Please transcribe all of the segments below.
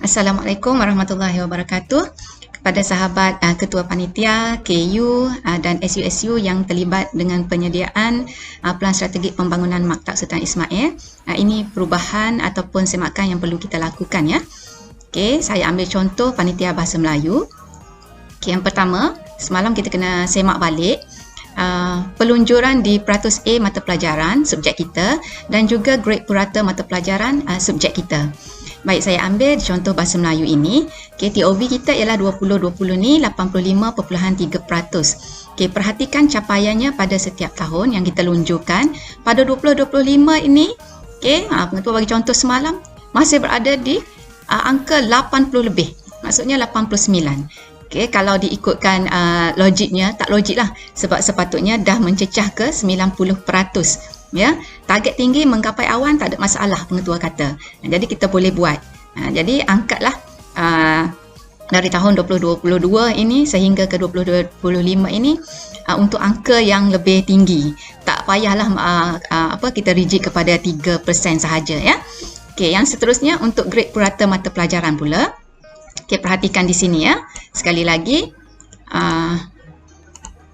Assalamualaikum warahmatullahi wabarakatuh. Kepada sahabat Ketua Panitia, KU dan SUSU yang terlibat dengan penyediaan Pelan Strategik Pembangunan Maktab Sultan Ismail. Ini perubahan ataupun semakan yang perlu kita lakukan ya. Okey, saya ambil contoh Panitia Bahasa Melayu. Okey, yang pertama, semalam kita kena semak balik pelunjuran di peratus A mata pelajaran subjek kita dan juga grade purata mata pelajaran subjek kita. Baik, saya ambil contoh Bahasa Melayu ini. Okay, TOV kita ialah 2020 ni 85.3%. Okay, perhatikan capaiannya pada setiap tahun yang kita lunjurkan. Pada 2025 ini, okay, pengetua bagi contoh semalam, masih berada di angka 80 lebih. Maksudnya 89. Okay, kalau diikutkan logiknya, tak logik lah. Sebab sepatutnya dah mencecah ke 90%. Ya, target tinggi menggapai awan tak ada masalah, pengetua kata. Jadi kita boleh buat. Jadi angkatlah dari tahun 2022 ini sehingga ke 2025 ini untuk angka yang lebih tinggi. Tak payahlah kita rigid kepada 3% sahaja ya. Okey, yang seterusnya untuk grade purata mata pelajaran pula. Okey, perhatikan di sini ya. Sekali lagi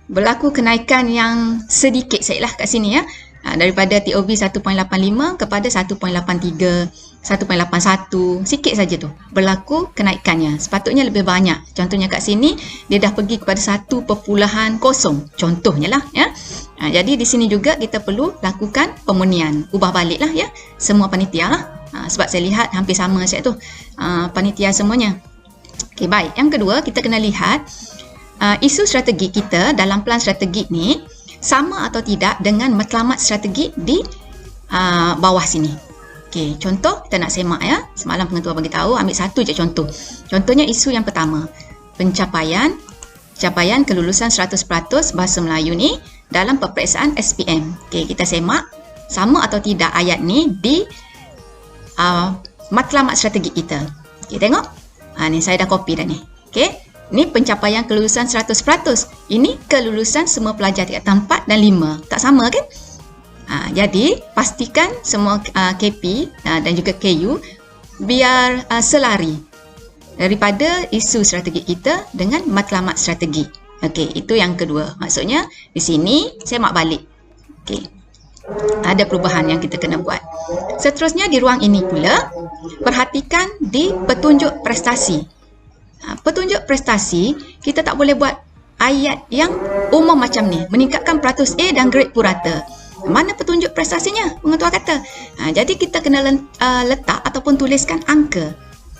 berlaku kenaikan yang sedikit sajalah kat sini ya. Daripada TOV 1.85 kepada 1.83, 1.81, sikit saja tu berlaku kenaikannya. Sepatutnya lebih banyak. Contohnya kat sini dia dah pergi kepada 1.0, contohnya lah ya. Jadi di sini juga kita perlu lakukan pemurnian, ubah baliklah ya semua panitia lah. Sebab saya lihat hampir sama saya tu panitia semuanya. Okey, baik. Yang kedua, kita kena lihat isu strategi kita dalam pelan strategik ni sama atau tidak dengan matlamat strategik di bawah sini. Okey, contoh kita nak semak ya. Semalam pengetua bagi tahu, ambil satu je contoh. Contohnya isu yang pertama, capaian kelulusan 100% Bahasa Melayu ni dalam peperiksaan SPM. Okey, kita semak sama atau tidak ayat ni di matlamat strategik kita. Okey, tengok. Ni saya dah copy dah ni. Okey. Ini pencapaian kelulusan 100%. Ini kelulusan semua pelajar tingkatan 4 dan 5. Tak sama kan? Jadi, pastikan semua KP dan juga KU biar selari daripada isu strategi kita dengan matlamat strategi. Okey, itu yang kedua. Maksudnya, di sini saya mak balik. Okey. Ada perubahan yang kita kena buat. Seterusnya di ruang ini pula, perhatikan di petunjuk prestasi. Petunjuk prestasi, kita tak boleh buat ayat yang umum macam ni, meningkatkan peratus A dan grade purata. Mana petunjuk prestasinya? Pengetua kata. Jadi kita kena letak ataupun tuliskan angka.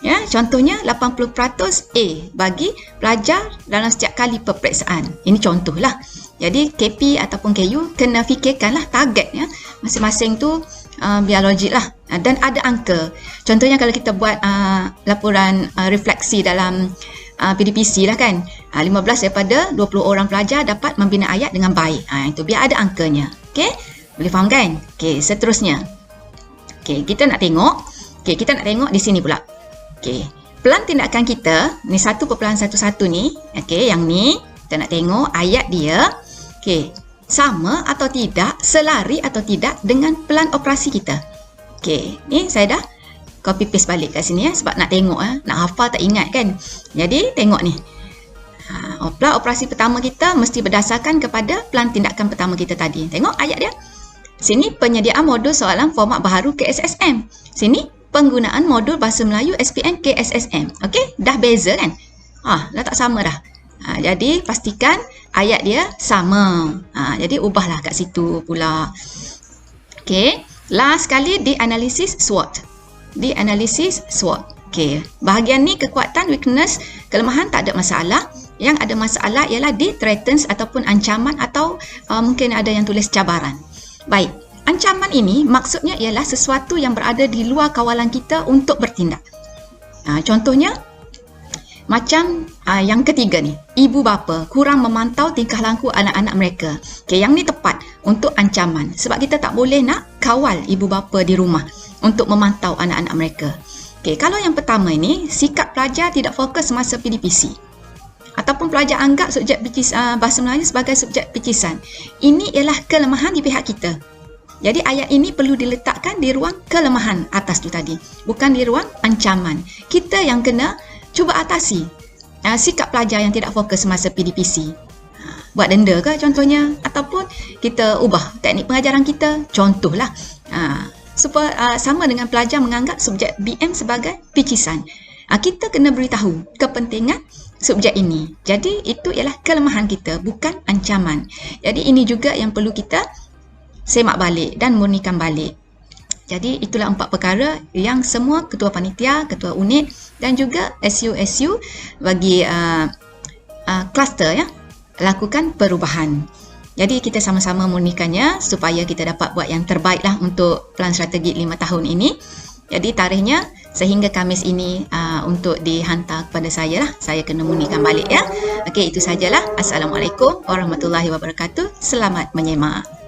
Ya, contohnya 80% A bagi pelajar dalam setiap kali peperiksaan. Ini contohlah. Jadi KP ataupun KU kena fikirkanlah targetnya masing-masing tu biar logik lah. Dan ada angka. Contohnya kalau kita buat laporan refleksi dalam PDPC lah kan. 15 daripada 20 orang pelajar dapat membina ayat dengan baik. Itu biar ada angkanya. Okey? Boleh faham kan? Okey, seterusnya. Okey, kita nak tengok. Okey, kita nak tengok di sini pula. Okey. Pelan tindakan kita, ni 1.11 ni. Okey, yang ni kita nak tengok ayat dia. Okey. Sama atau tidak, selari atau tidak dengan pelan operasi kita. Okey, ni saya dah copy paste balik kat sini ya, sebab nak tengok nak hafal tak ingat kan. Jadi tengok ni. Pelan operasi pertama kita mesti berdasarkan kepada pelan tindakan pertama kita tadi. Tengok ayat dia. Sini penyediaan modul soalan format baharu KSSM. Sini penggunaan modul Bahasa Melayu SPM KSSM. Okey, dah beza kan? Dah tak sama dah. Jadi pastikan ayat dia sama. Jadi ubahlah kat situ pula. Okey, last sekali di analisis SWOT. Di analisis SWOT. Okey, bahagian ni kekuatan, weakness, kelemahan tak ada masalah. Yang ada masalah ialah di threatens ataupun ancaman atau mungkin ada yang tulis cabaran. Baik, ancaman ini maksudnya ialah sesuatu yang berada di luar kawalan kita untuk bertindak. Contohnya macam yang ketiga ni, ibu bapa kurang memantau tingkah laku anak-anak mereka. Okey, yang ni tepat untuk ancaman. Sebab kita tak boleh nak kawal ibu bapa di rumah untuk memantau anak-anak mereka. Okey, kalau yang pertama ini, sikap pelajar tidak fokus masa PDPC. Ataupun pelajar anggap subjek Bahasa Melayu sebagai subjek picisan. Ini ialah kelemahan di pihak kita. Jadi ayat ini perlu diletakkan di ruang kelemahan atas tu tadi, bukan di ruang ancaman. Kita yang kena cuba atasi sikap pelajar yang tidak fokus semasa PDPC. Buat denda ke contohnya, ataupun kita ubah teknik pengajaran kita, contohlah. Supaya sama dengan pelajar menganggap subjek BM sebagai picisan. Kita kena beritahu kepentingan subjek ini. Jadi itu ialah kelemahan kita, bukan ancaman. Jadi ini juga yang perlu kita semak balik dan murnikan balik. Jadi itulah 4 perkara yang semua ketua panitia, ketua unit dan juga SU bagi kluster lakukan perubahan. Jadi kita sama-sama murnikannya supaya kita dapat buat yang terbaiklah untuk pelan strategi 5 tahun ini. Jadi tarikhnya sehingga Khamis ini untuk dihantar kepada saya lah. Saya kena murnikan balik ya. Okey, itu sajalah. Assalamualaikum warahmatullahi wabarakatuh. Selamat menyemak.